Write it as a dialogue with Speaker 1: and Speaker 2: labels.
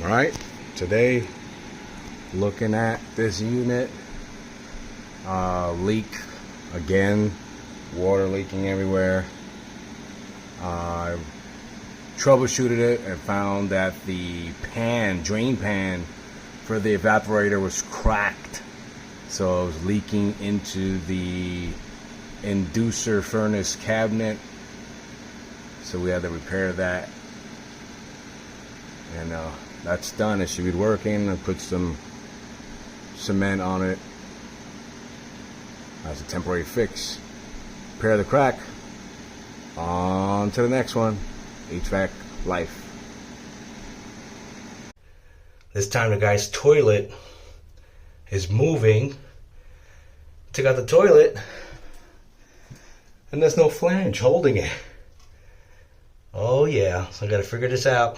Speaker 1: Alright, today looking at this unit. Leak again, water leaking everywhere. I troubleshooted it and found that the drain pan for the evaporator was cracked, so it was leaking into the inducer furnace cabinet, so we had to repair that, and that's done. It should be working. I put some cement on it as a temporary fix. Repair the crack. On to the next one. HVAC life. This time the guy's toilet is moving. Took out the toilet and there's no flange holding it. Oh yeah, so I gotta figure this out.